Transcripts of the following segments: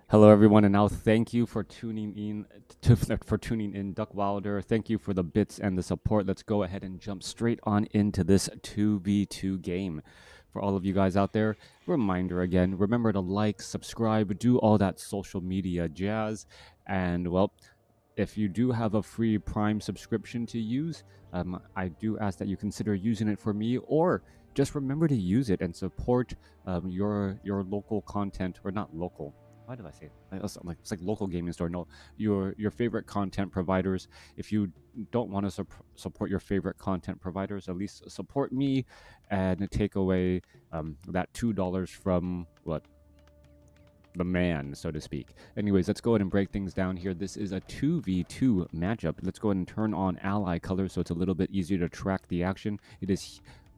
Hello, everyone, and now thank you for tuning in. Duck Wilder. Thank you for the bits and the support. Let's go ahead and jump straight on into this 2v2 game. For all of you guys out there, reminder again: remember to like, subscribe, do all that social media jazz, and well, if you do have a free Prime subscription to use, I do ask that you consider using it for me, or just remember to use it and support your local content, or not local. Why did I say it? It's like local gaming store. No, your favorite content providers. If you don't want to support your favorite content providers, at least support me and take away that $2 from what the man, so to speak. Anyways, let's go ahead and break things down here. This is a 2v2 matchup. Let's go ahead and turn on ally colors so it's a little bit easier to track the action.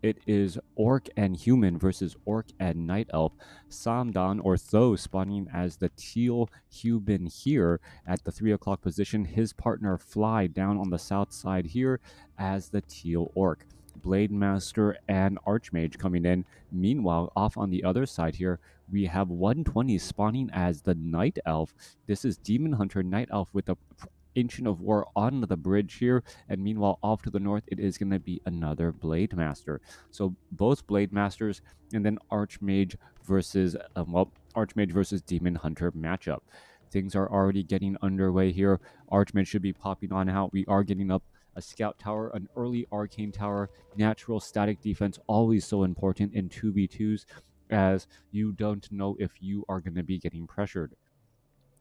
It is Orc and Human versus Orc and Night Elf. Samdan or Tho spawning as the teal human here at the 3 o'clock position. His partner Fly down on the south side here as the teal Orc. Blade Master and Archmage coming in. Meanwhile, off on the other side here, we have 120 spawning as the Night Elf. This is Demon Hunter Night Elf with the Ancient of War on the bridge here, and meanwhile off to the north it is going to be another Blade Master. So both Blade Masters, and then Archmage versus Archmage versus Demon Hunter matchup. Things are already getting underway here. Archmage should be popping on out. We are getting up a scout tower, an early arcane tower. Natural static defense, always so important in 2v2s, as you don't know if you are going to be getting pressured.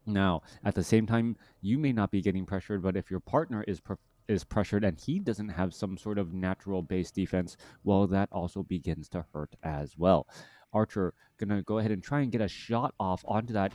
Now, at the same time, you may not be getting pressured, but if your partner is pressured and he doesn't have some sort of natural base defense, well, that also begins to hurt as well. Archer gonna go ahead and try and get a shot off onto that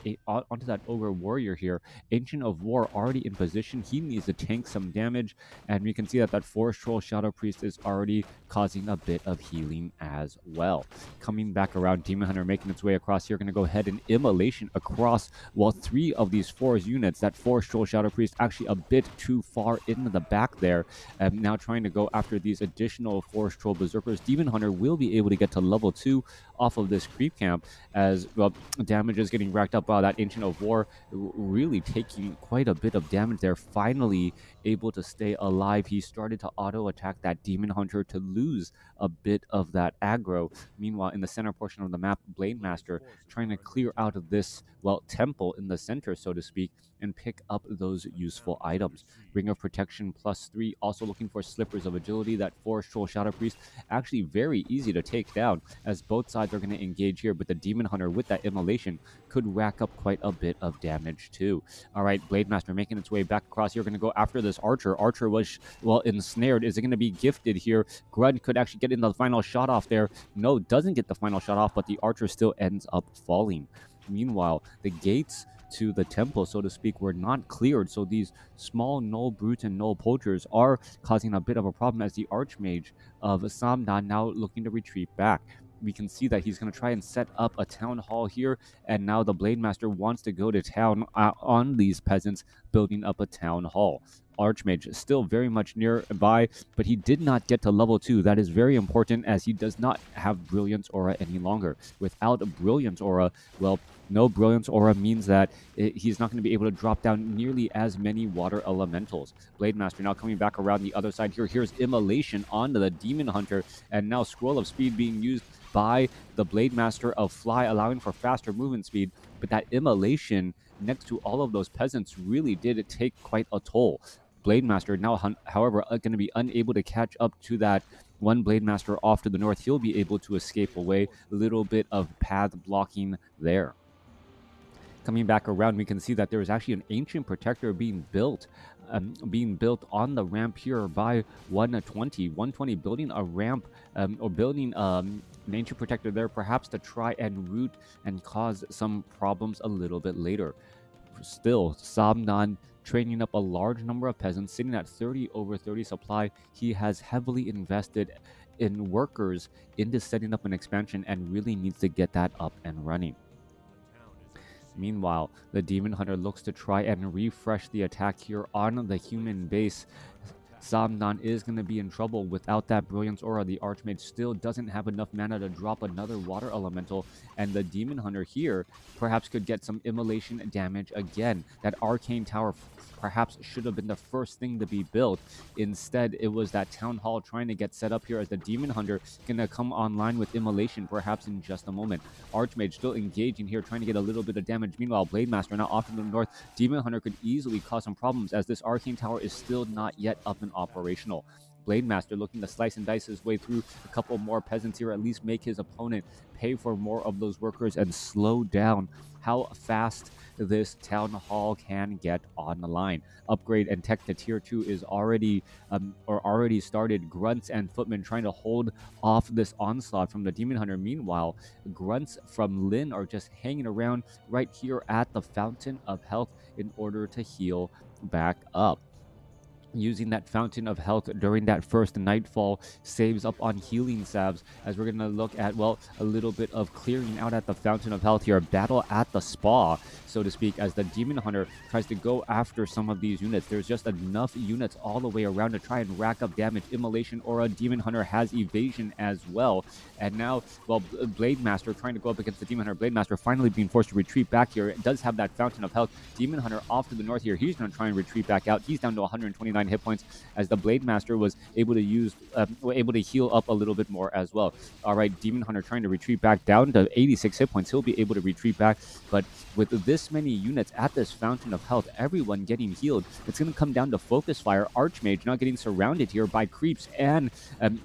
ogre warrior here. Ancient of War already in position. He needs to tank some damage, and we can see that Forest Troll Shadow Priest is already causing a bit of healing as well. Coming back around, Demon Hunter making its way across here. Gonna go ahead and Immolation across, well, 3 of these forest units. That Forest Troll Shadow Priest actually a bit too far into the back there. Now trying to go after these additional Forest Troll Berserkers. Demon Hunter will be able to get to level 2 off of this creep camp, as well, damage is getting racked up. Wow, that Ancient of War really taking quite a bit of damage there. Finally able to stay alive. He started to auto attack that Demon Hunter to lose a bit of that aggro. Meanwhile, in the center portion of the map, Blade Master trying to clear out of this, well, temple in the center, so to speak, and pick up those useful items. Ring of Protection +3, also looking for Slippers of Agility. That Forest Troll Shadow Priest actually very easy to take down, as both sides are going to engage here, but the Demon Hunter with that Immolation could rack up quite a bit of damage too. All right, Blade Master making its way back across here. Going to go after this Archer. Archer was, well, ensnared. Is it going to be gifted here? Grud could actually get in the final shot off there. No, doesn't get the final shot off, but the Archer still ends up falling. Meanwhile, the gates to the temple, so to speak, were not cleared, so these small null brutes and null poachers are causing a bit of a problem, as the Archmage of Samdan now looking to retreat back. We can see that he's going to try and set up a town hall here, and now the Blade Master wants to go to town on these peasants, building up a town hall. Archmage still very much nearby, but he did not get to level 2. That is very important, as he does not have Brilliance Aura any longer. Without a Brilliance Aura, well, no Brilliance Aura means that he's not going to be able to drop down nearly as many water elementals. Blade Master now coming back around the other side here. Here's Immolation onto the Demon Hunter, and now Scroll of Speed being used by the Blade Master of Fly, allowing for faster movement speed. But that Immolation next to all of those peasants really did take quite a toll. Blade Master now, however, going to be unable to catch up to that one Blade Master off to the north. He'll be able to escape away. A little bit of path blocking there. Coming back around, we can see that there is actually an Ancient Protector being built on the ramp here by 120. 120 building a ramp, or building an Ancient Protector there, perhaps to try and root and cause some problems a little bit later. Still, Samdan training up a large number of peasants, sitting at 30 over 30 supply. He has heavily invested in workers into setting up an expansion and really needs to get that up and running. Meanwhile, the Demon Hunter looks to try and refresh the attack here on the human base. Zamnan is going to be in trouble without that Brilliance Aura. The Archmage still doesn't have enough mana to drop another Water Elemental, and the Demon Hunter here perhaps could get some immolation damage again. That Arcane Tower perhaps should have been the first thing to be built. Instead, it was that Town Hall trying to get set up here as the Demon Hunter going to come online with immolation perhaps in just a moment. Archmage still engaging here, trying to get a little bit of damage. Meanwhile, Blade Master now off to the north. Demon Hunter could easily cause some problems as this Arcane Tower is still not yet up and operational. Blade Master looking to slice and dice his way through a couple more peasants here, at least make his opponent pay for more of those workers and slow down how fast this Town Hall can get on the line. Upgrade and tech to tier 2 is already started. Grunts and Footmen trying to hold off this onslaught from the Demon Hunter. Meanwhile, Grunts from Lin are just hanging around right here at the Fountain of Health in order to heal back up. Using that Fountain of Health during that first Nightfall saves up on healing salves, as we're going to look at, well, a little bit of clearing out at the Fountain of Health here. Battle at the spa, so to speak, as the Demon Hunter tries to go after some of these units. There's just enough units all the way around to try and rack up damage. Immolation Aura, Demon Hunter has evasion as well. And now, well, Blade Master trying to go up against the Demon Hunter. Blade Master finally being forced to retreat back here. It does have that Fountain of Health. Demon Hunter off to the north here. He's going to try and retreat back out. He's down to 129 hit points as the Blade Master was able to heal up a little bit more as well. All right, Demon Hunter trying to retreat back down to 86 hit points. He'll be able to retreat back, but with this many units at this Fountain of Health, everyone getting healed, it's going to come down to Focus Fire. Archmage not getting surrounded here by creeps and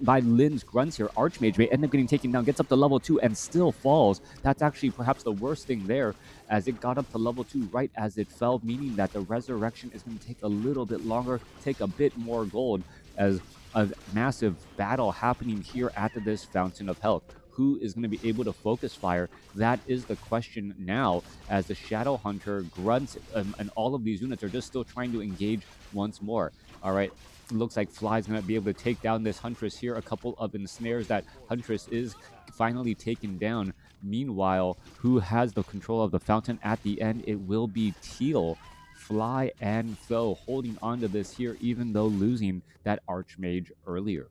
by Lin's grunts here. Archmage may end up getting taken down, gets up to level 2 and still falls. That's actually perhaps the worst thing there, as it got up to level 2 right as it fell, meaning that the resurrection is going to take a little bit longer, take a bit more gold, as a massive battle happening here at this Fountain of Health. Who is going to be able to focus fire? That is the question now, as the Shadow Hunter, Grunts, and all of these units are just still trying to engage once more. All right, looks like Fly's going to be able to take down this Huntress here. A couple of ensnares. That Huntress is finally taken down. Meanwhile, who has the control of the fountain at the end? It will be Teal. Fly and Tho holding on to this here, even though losing that Archmage earlier.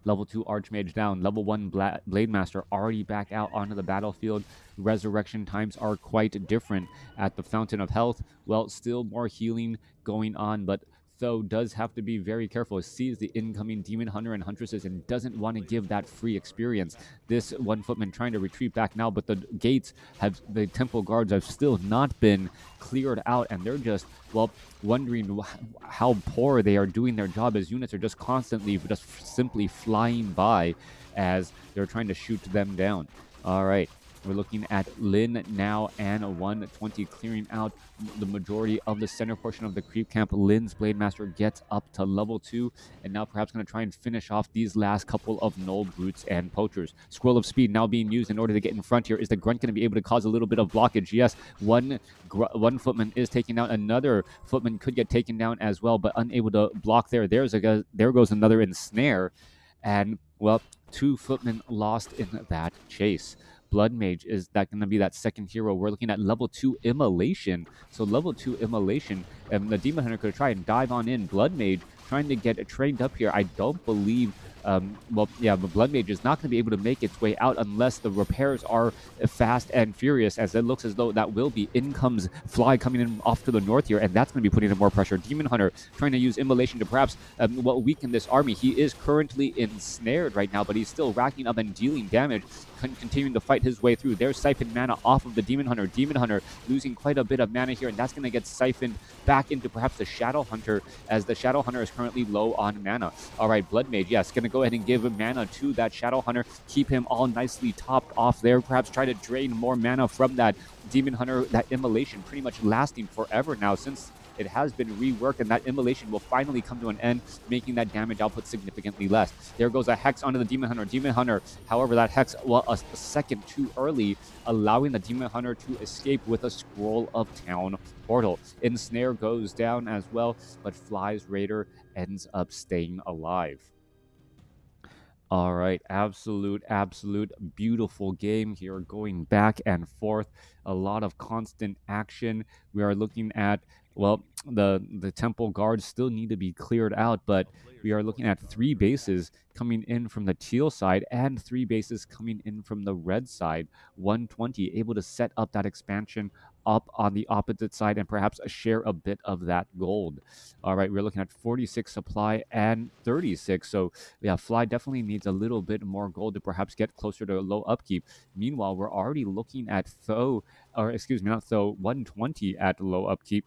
Level 2 Archmage down. Level 1 Blade Master already back out onto the battlefield. Resurrection times are quite different at the Fountain of Health. Well, still more healing going on, but Tho does have to be very careful. He sees the incoming Demon Hunter and Huntresses and doesn't want to give that free experience. This one footman trying to retreat back now, but the gates have, the temple guards have still not been cleared out, and they're just, well, wondering how poor they are doing their job, as units are just constantly, just simply flying by as they're trying to shoot them down. All right. We're looking at Lin now and 120 clearing out the majority of the center portion of the creep camp. Lin's Blade Master gets up to level 2 and now perhaps going to try and finish off these last couple of Null Brutes and Poachers. Scroll of Speed now being used in order to get in front here. Is the Grunt going to be able to cause a little bit of blockage? Yes, one footman is taken down. Another footman could get taken down as well, but unable to block there. There goes another ensnare. And, well, 2 footmen lost in that chase. Blood Mage, is that going to be that second hero? We're looking at level 2 Immolation. So level 2 Immolation, and the Demon Hunter could try and dive on in. Blood Mage trying to get trained up here. I don't believe, well, yeah, but Blood Mage is not going to be able to make its way out unless the repairs are fast and furious, as it looks as though that will be. In comes Fly coming in off to the north here, and that's going to be putting in more pressure. Demon Hunter trying to use Immolation to perhaps well, weaken this army. He is currently ensnared right now, but he's still racking up and dealing damage, continuing to fight his way through. There's siphoned mana off of the Demon Hunter. Demon Hunter losing quite a bit of mana here, and that's going to get siphoned back into perhaps the Shadow Hunter, as the Shadow Hunter is currently low on mana. All right, Blood Mage, yes, going to go ahead and give mana to that Shadow Hunter, keep him all nicely topped off there, perhaps try to drain more mana from that Demon Hunter. That Immolation pretty much lasting forever now, since it has been reworked, and that Immolation will finally come to an end, making that damage output significantly less. There goes a Hex onto the Demon Hunter. Demon Hunter, however, that Hex, well, a second too early, allowing the Demon Hunter to escape with a Scroll of Town portal. Ensnare goes down as well, but Fly's Raider ends up staying alive. All right, absolute beautiful game here, going back and forth. A lot of constant action. We are looking at well, the temple guards still need to be cleared out, but we are looking at 3 bases coming in from the teal side and 3 bases coming in from the red side. 120 able to set up that expansion up on the opposite side and perhaps share a bit of that gold. All right, we're looking at 46 supply and 36. So yeah, Fly definitely needs a little bit more gold to perhaps get closer to low upkeep. Meanwhile, we're already looking at or excuse me, not 120 at low upkeep,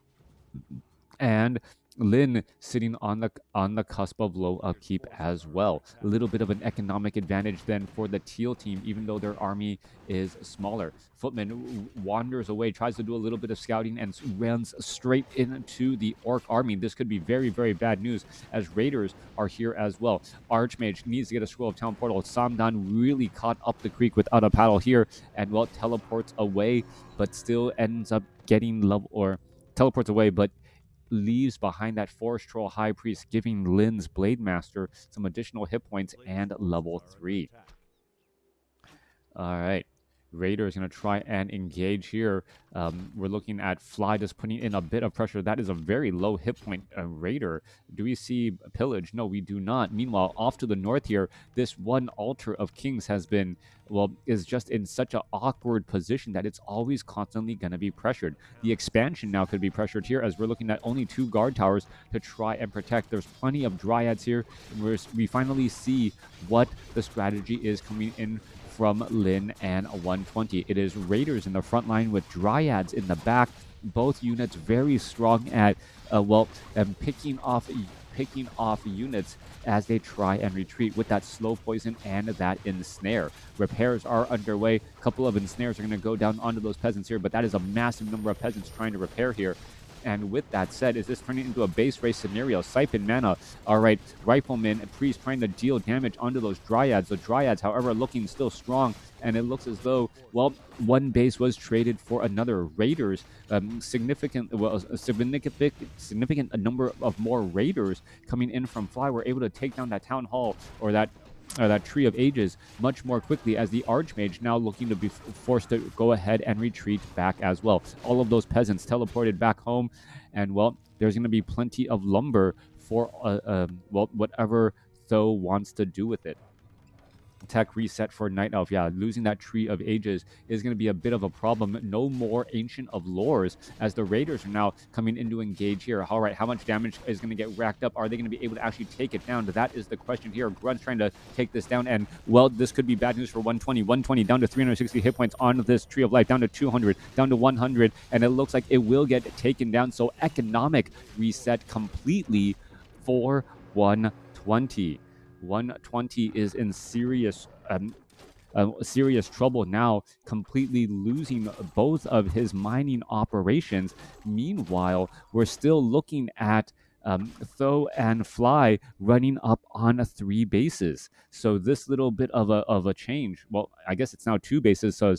and Lin sitting on the cusp of low upkeep as well. A little bit of an economic advantage then for the teal team, even though their army is smaller. Footman wanders away, tries to do a little bit of scouting, and runs straight into the orc army. This could be very, very bad news, as raiders are here as well. Archmage needs to get a scroll of town portal. Samdan really caught up the creek without a paddle here, and well, teleports away, but still ends up getting level, or teleports away, but leaves behind that Forest Troll High Priest, giving Lin's Blade Master some additional hit points and level 3. All right. Raider is going to try and engage here. We're looking at Fly just putting in a bit of pressure. That is a very low hit point Raider. Do we see Pillage? No, we do not. Meanwhile, off to the north here, this one altar of Kings has been, well, is just in such an awkward position that it's always constantly going to be pressured. The expansion now could be pressured here, as we're looking at only 2 guard towers to try and protect. There's plenty of Dryads here. We finally see what the strategy is coming in from Lin and 120. It is Raiders in the front line with Dryads in the back. Both units very strong at, picking off units as they try and retreat with that slow poison and that ensnare. Repairs are underway. A couple of ensnares are going to go down onto those peasants here, but that is a massive number of peasants trying to repair here. And with that said, is this turning into a base race scenario? Siphon mana. All right, Rifleman and Priest trying to deal damage onto those Dryads. The Dryads, however, looking still strong. And it looks as though, well, one base was traded for another. Raiders, significant number of more Raiders coming in from Fly were able to take down that Town Hall, or that Tree of Ages, much more quickly, as the Archmage now looking to be forced to go ahead and retreat back as well. All of those peasants teleported back home, and well, there's going to be plenty of lumber for whatever Tho wants to do with it. Tech reset for Night Elf. Yeah, losing that Tree of Ages is going to be a bit of a problem. No more Ancient of Lores, as the Raiders are now coming in to engage here. All right, how much damage is going to get racked up? Are they going to be able to actually take it down? That is the question here. Grunt's trying to take this down, and well, this could be bad news for 120. 120 down to 360 hit points on this Tree of Life, down to 200, down to 100, and it looks like it will get taken down. So economic reset completely for 120. 120 is in serious trouble now, completely losing both of his mining operations. Meanwhile, we're still looking at Tho and Fly running up on 3 bases. So this little bit of a change. Well, I guess it's now 2 bases. So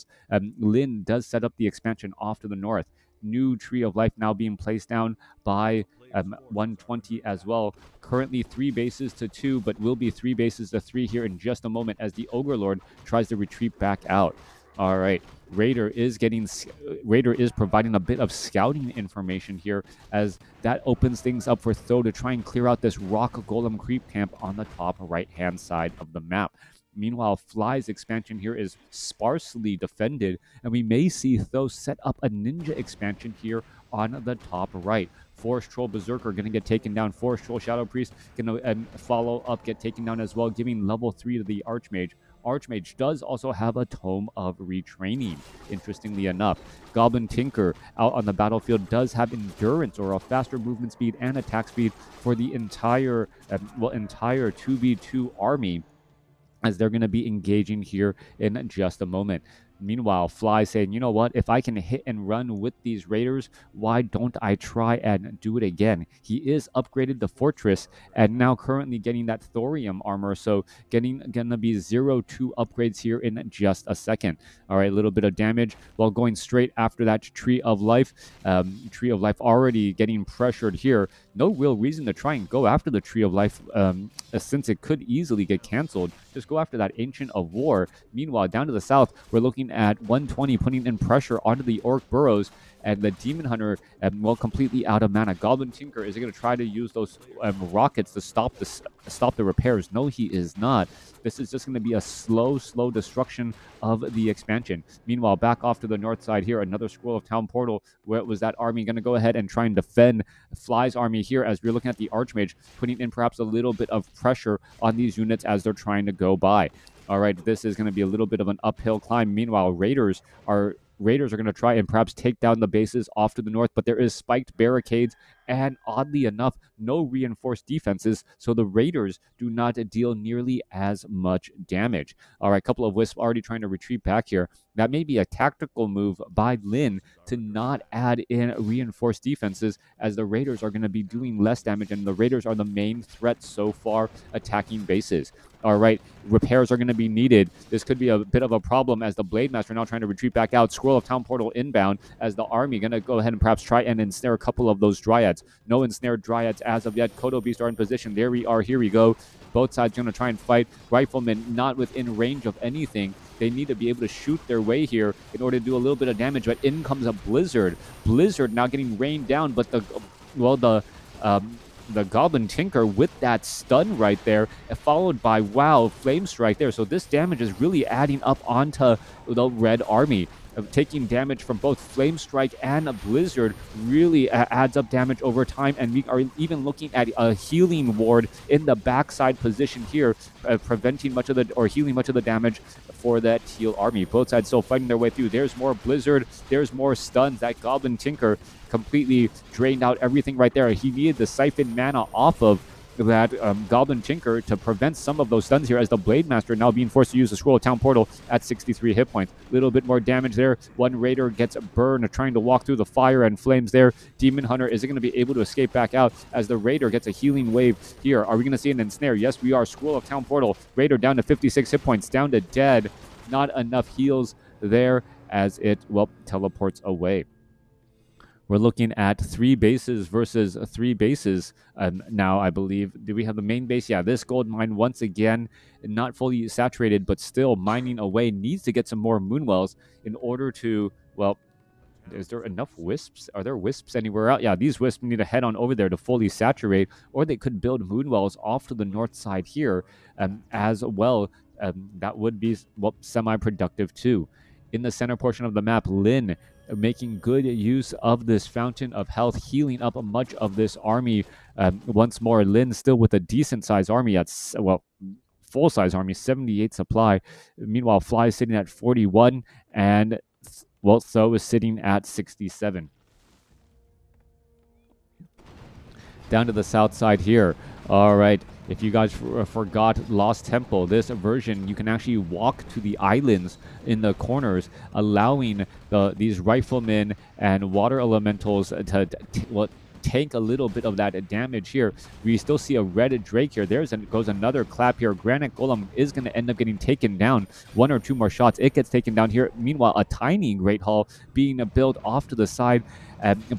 Lin does set up the expansion off to the north. New Tree of Life now being placed down by 120 as well. Currently 3 bases to 2, but will be 3 bases to 3 here in just a moment, as the Ogre Lord tries to retreat back out. All right, Raider is providing a bit of scouting information here, as that opens things up for Tho to try and clear out this rock golem creep camp on the top right hand side of the map. Meanwhile, Fly's expansion here is sparsely defended, and we may see Tho set up a ninja expansion here on the top right. Forest Troll Berserker going to get taken down. Forest Troll Shadow Priest going to follow up, get taken down as well, giving level 3 to the Archmage. Archmage does also have a Tome of Retraining, interestingly enough. Goblin Tinker out on the battlefield does have Endurance, or a faster movement speed and attack speed for the entire 2v2 army, as they're going to be engaging here in just a moment. Meanwhile, Fly saying, you know what, if I can hit and run with these Raiders, why don't I try and do it again? He is upgraded to Fortress, and now currently getting that thorium armor, so gonna be 0-2 upgrades here in just a second. All right, a little bit of damage while going straight after that Tree of Life. Tree of Life already getting pressured here. No real reason to try and go after the Tree of Life, since it could easily get canceled. Just go after that Ancient of War. Meanwhile, down to the south, we're looking looking at 120 putting in pressure onto the Orc burrows, and the Demon Hunter, well, completely out of mana. Goblin Tinker, is he going to try to use those rockets to stop the repairs? No, he is not. This is just going to be a slow destruction of the expansion. Meanwhile, back off to the north side here, another Scroll of Town portal. Where was that army going to go ahead and try and defend Fly's army here, as we're looking at the Archmage, putting in perhaps a little bit of pressure on these units as they're trying to go by. All right, this is going to be a little bit of an uphill climb. Meanwhile, Raiders are going to try and perhaps take down the bases off to the north, but there is spiked barricades and, oddly enough, no reinforced defenses, so the Raiders do not deal nearly as much damage. All right, a couple of Wisps already trying to retreat back here. That may be a tactical move by Lin to not add in reinforced defenses, as the Raiders are going to be doing less damage, and the Raiders are the main threat so far attacking bases. All right, repairs are going to be needed. This could be a bit of a problem, as the Blade Master now trying to retreat back out. Scroll of Town portal inbound, as the army going to go ahead and perhaps try and ensnare a couple of those Dryads. No ensnared Dryads as of yet. Kodo Beasts are in position. There we are. Here we go. Both sides going to try and fight. Riflemen not within range of anything. They need to be able to shoot their way here in order to do a little bit of damage, but in comes a Blizzard. Blizzard now getting rained down, but the Goblin Tinker with that stun right there, followed by, wow, Flame Strike there. So this damage is really adding up onto the Red Army. Taking damage from both Flame Strike and a Blizzard really adds up damage over time, and we are even looking at a healing ward in the backside position here, preventing much of the, or healing much of the damage for that Teal army. Both sides still fighting their way through. There's more Blizzard, there's more stuns. That Goblin Tinker completely drained out everything right there. He needed the siphon mana off of that Goblin Tinker to prevent some of those stuns here, as the Blade Master now being forced to use the Scroll of Town portal at 63 hit points. A little bit more damage there. One Raider gets burned trying to walk through the fire and flames there. Demon Hunter isn't going to be able to escape back out, as the Raider gets a healing wave here. Are we going to see an ensnare? Yes, we are. Scroll of Town portal. Raider down to 56 hit points, down to dead. Not enough heals there, as it, well, teleports away. We're looking at 3 bases versus 3 bases now, I believe. Do we have the main base? Yeah, this gold mine, once again, not fully saturated, but still mining away. Needs to get some more Moonwells in order to, well, is there enough Wisps? Are there Wisps anywhere out? Yeah, these Wisps need to head on over there to fully saturate, or they could build Moonwells off to the north side here as well. That would be, well, semi-productive too. In the center portion of the map, Lin making good use of this Fountain of Health, healing up much of this army. Once more, Lin still with a decent-sized army at, well, full-size army, 78 supply. Meanwhile, Fly is sitting at 41, and, well, so is sitting at 67. Down to the south side here. All right. If you guys forgot Lost Temple, this version, you can actually walk to the islands in the corners, allowing these riflemen and water elementals to tank a little bit of that damage here. We still see a red Drake here. Goes another clap here. Granite Golem is going to end up getting taken down. 1 or 2 more shots. It gets taken down here. Meanwhile, a tiny Great Hall being built off to the side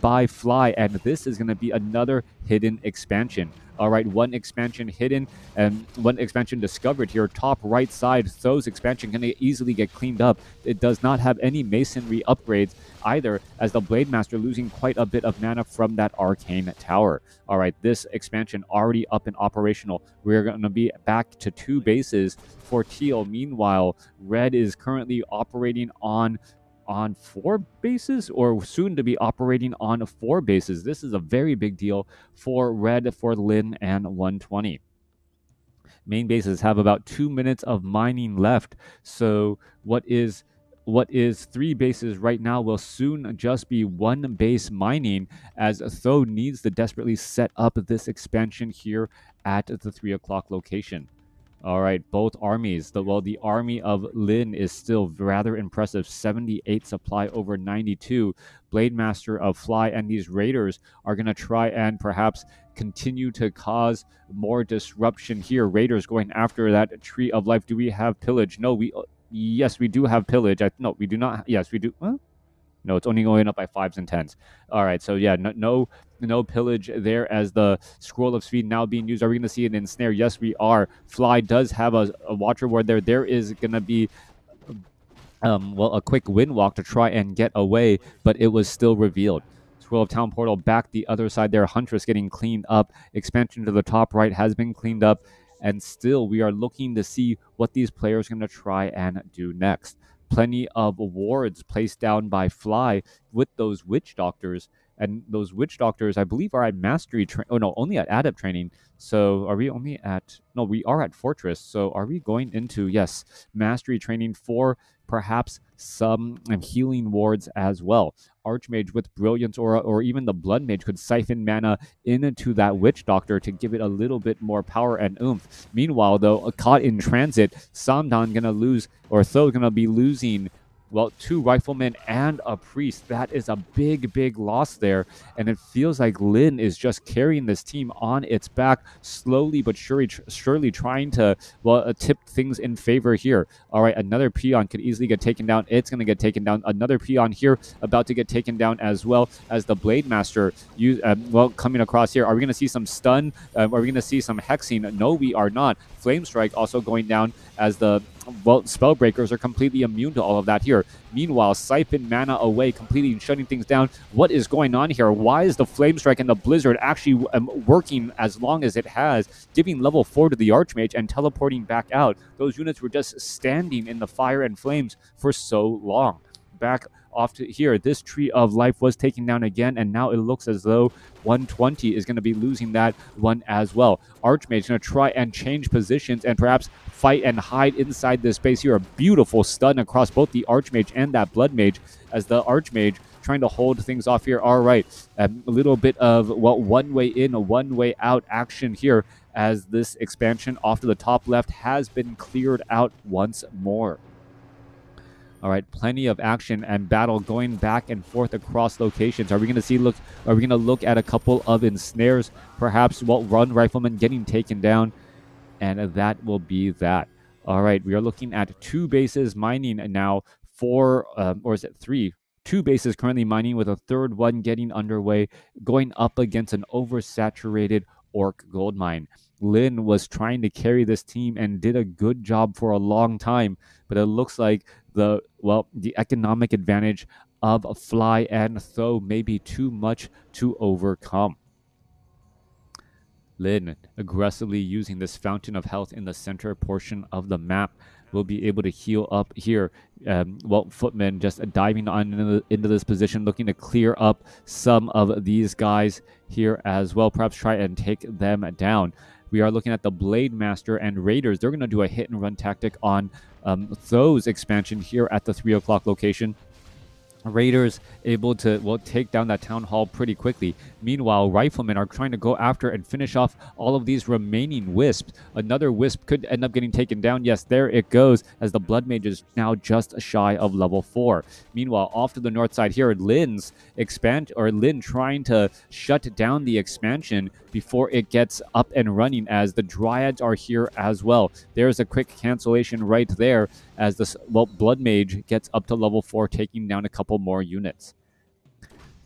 by Fly, and this is going to be another hidden expansion. All right, 1 expansion hidden and 1 expansion discovered here. Top right side, Tho's expansion can easily get cleaned up. It does not have any masonry upgrades either, as the Blade Master losing quite a bit of mana from that Arcane Tower. All right, this expansion already up and operational. We're going to be back to 2 bases for Teal. Meanwhile, Red is currently operating on 4 bases, or soon to be operating on 4 bases. This is a very big deal for Red, for Lin, and 120. Main bases have about 2 minutes of mining left, so what is 3 bases right now will soon just be 1 base mining, as Tho needs to desperately set up this expansion here at the 3 o'clock location. All right, both armies. The army of Lin is still rather impressive. 78 supply over 92. Blade Master of Fly and these Raiders are going to try and perhaps continue to cause more disruption here. Raiders going after that Tree of Life. Do we have pillage? No, yes, we do have pillage. No, we do not. Yes, we do. Huh? No, it's only going up by 5s and 10s. All right, so yeah, no pillage there, as the Scroll of Speed now being used. Are we going to see an ensnare? Yes, we are. Fly does have a Watcher Ward there. There is going to be a quick wind walk to try and get away, but it was still revealed. Scroll of Town Portal back the other side there. Huntress getting cleaned up. Expansion to the top right has been cleaned up. And still, we are looking to see what these players are going to try and do next. Plenty of wards placed down by Fly with those Witch Doctors. And those Witch Doctors, I believe, are at Mastery only at Adept training. So are we only at... No, we are at Fortress. So are we going into, yes, Mastery training for perhaps some healing wards as well. Archmage with Brilliance Aura or even the Blood Mage could siphon mana into that Witch Doctor to give it a little bit more power and oomph. Meanwhile, though, caught in transit, Samdan gonna lose, or Tho gonna be losing, well, 2 Riflemen and a Priest. That is a big, big loss there. And it feels like Lin is just carrying this team on its back, slowly but surely trying to, well, tip things in favor here. All right, another peon could easily get taken down. It's going to get taken down. Another peon here about to get taken down as well as the Blade Master, coming across here. Are we going to see some stun? Are we going to see some hexing? No, we are not. Flame Strike also going down as the Spellbreakers are completely immune to all of that here. Meanwhile, siphon mana away, completely shutting things down. What is going on here? Why is the Flame Strike and the Blizzard actually working as long as it has, giving level 4 to the Archmage and teleporting back out? Those units were just standing in the fire and flames for so long. Back off to here, this Tree of Life was taken down again, and now it looks as though 120 is going to be losing that one as well. Archmage going to try and change positions and perhaps fight and hide inside this space here. A beautiful stun across both the Archmage and that Blood Mage as the Archmage trying to hold things off here. All right, a little bit of, well, one way in, a one way out action here as this expansion off to the top left has been cleared out once more. All right, plenty of action and battle going back and forth across locations. Are we going to see Are we going to look at a couple of ensnares? Perhaps, well, Run Rifleman getting taken down, and that will be that. All right, we are looking at 2 bases mining now for, or is it 3? 2 bases currently mining with a 3rd one getting underway, going up against an oversaturated Orc gold mine. Lin was trying to carry this team and did a good job for a long time, but it looks like the economic advantage of Fly and Tho may be too much to overcome. Lin aggressively using this Fountain of Health in the center portion of the map will be able to heal up here. Footman just diving on into this position, looking to clear up some of these guys here as well. Perhaps try and take them down. We are looking at the Blade Master and Raiders. They're going to do a hit and run tactic on Tho's expansion here at the 3 o'clock location. Raiders able to, well, take down that town hall pretty quickly. Meanwhile, Riflemen are trying to go after and finish off all of these remaining Wisps. Another Wisp could end up getting taken down. Yes, there it goes, as the Blood Mage is now just shy of level 4. Meanwhile, off to the north side here, Lin trying to shut down the expansion before it gets up and running, as the Dryads are here as well. There's a quick cancellation right there as the Blood Mage gets up to level 4, taking down a couple more units.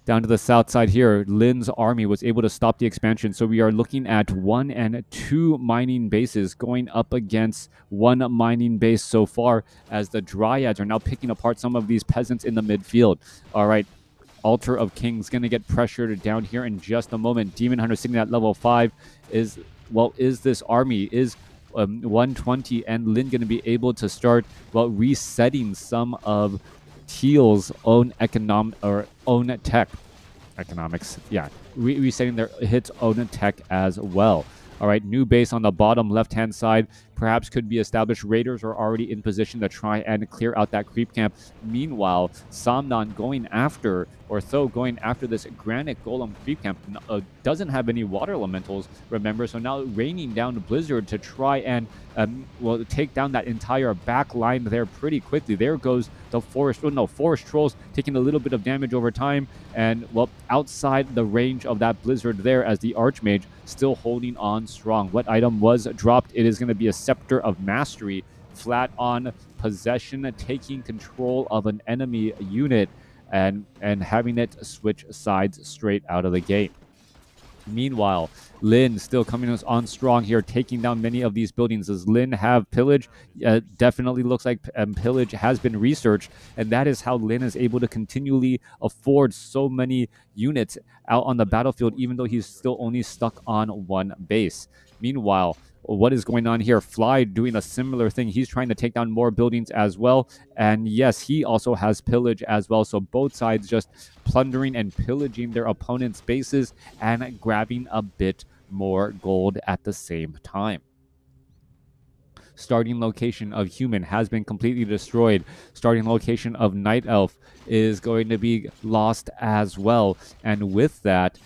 Down to the south side here, Lin's army was able to stop the expansion, so we are looking at 1 and 2 mining bases going up against 1 mining base so far, as the Dryads are now picking apart some of these peasants in the midfield. All right, Altar of Kings going to get pressured down here in just a moment. Demon Hunter sitting at level 5 is this army, is 120 and Lin going to be able to start, resetting some of Teal's own economics. Yeah, resetting their hits own tech as well. All right, new base on the bottom left-hand side perhaps could be established. Raiders are already in position to try and clear out that creep camp. Meanwhile, Samnon going after, or Tho going after this Granite Golem creep camp, doesn't have any water elementals, remember, so now raining down Blizzard to try and take down that entire back line there pretty quickly. There goes the Forest Trolls taking a little bit of damage over time, and outside the range of that Blizzard there, as the Archmage still holding on strong. What item was dropped? It is going to be a Scepter of Mastery, flat on possession, taking control of an enemy unit and having it switch sides straight out of the gate. Meanwhile, Lin still coming on strong here, taking down many of these buildings. Does Lin have pillage? Definitely looks like pillage has been researched, and that is how Lin is able to continually afford so many units out on the battlefield, even though he's still only stuck on one base. Meanwhile, what is going on here? Fly doing a similar thing. He's trying to take down more buildings as well. And yes, he also has pillage as well. So both sides just plundering and pillaging their opponent's bases and grabbing a bit more gold at the same time. Starting location of human has been completely destroyed. Starting location of night elf is going to be lost as well. And with that,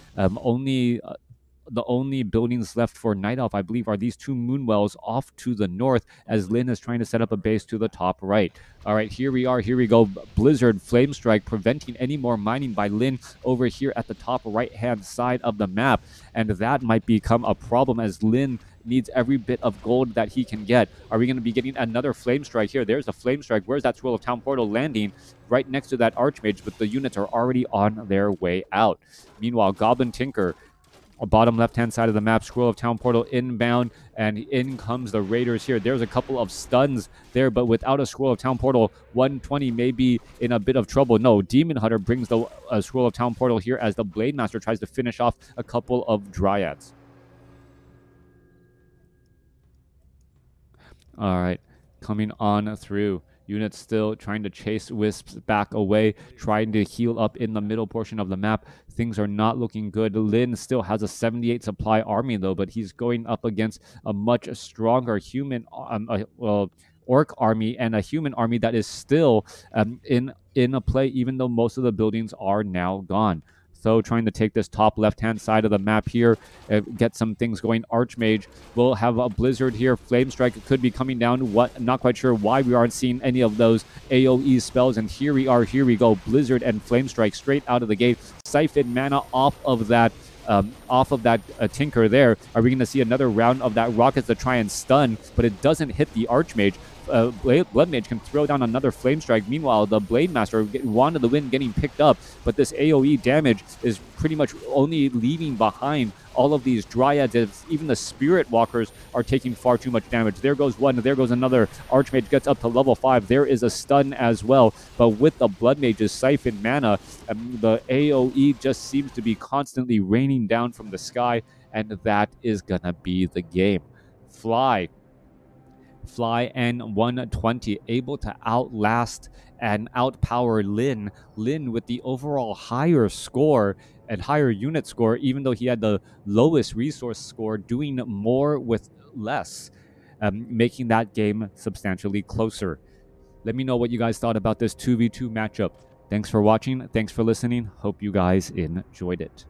the only buildings left for Night Elf, I believe, are these two moonwells off to the north, as Lin is trying to set up a base to the top right. All right, here we are. Here we go. Blizzard Flame Strike preventing any more mining by Lin over here at the top right-hand side of the map. And that might become a problem as Lin needs every bit of gold that he can get. Are we going to be getting another Flame Strike here? There's a Flame Strike. Where's that Scroll of Town Portal landing? Right next to that Archmage, but the units are already on their way out. Meanwhile, Goblin Tinker, bottom left-hand side of the map, Scroll of Town Portal inbound, and in comes the Raiders here. There's a couple of stuns there, but without a Scroll of Town Portal, 120 may be in a bit of trouble. No, Demon Hunter brings the Scroll of Town Portal here as the Blade Master tries to finish off a couple of Dryads. All right, coming on through. Units still trying to chase Wisps back away, trying to heal up in the middle portion of the map. Things are not looking good. Lin still has a 78 supply army, though, but he's going up against a much stronger human, orc army and a human army that is still in a play, even though most of the buildings are now gone. So trying to take this top left-hand side of the map here, get some things going. Archmage will have a Blizzard here. Flame Strike could be coming down. What? Not quite sure why we aren't seeing any of those AoE spells. And here we are. Here we go. Blizzard and Flame Strike straight out of the gate. Siphon mana off of that Tinker there. Are we going to see another round of that Rockets to try and stun? But it doesn't hit the Archmage. Blood Mage can throw down another Flame Strike. Meanwhile, the Blade Master wanted the win getting picked up, but this AoE damage is pretty much only leaving behind all of these Dryads. Even the Spirit Walkers are taking far too much damage. There goes one, there goes another. Archmage gets up to level 5. There is a stun as well, but with the Blood Mage's Siphon mana, the AoE just seems to be constantly raining down from the sky, and that is gonna be the game. Fly and 120 able to outlast and outpower Lin. Lin with the overall higher score and higher unit score, even though he had the lowest resource score, doing more with less, making that game substantially closer. Let me know what you guys thought about this 2v2 matchup. Thanks for watching. Thanks for listening. Hope you guys enjoyed it.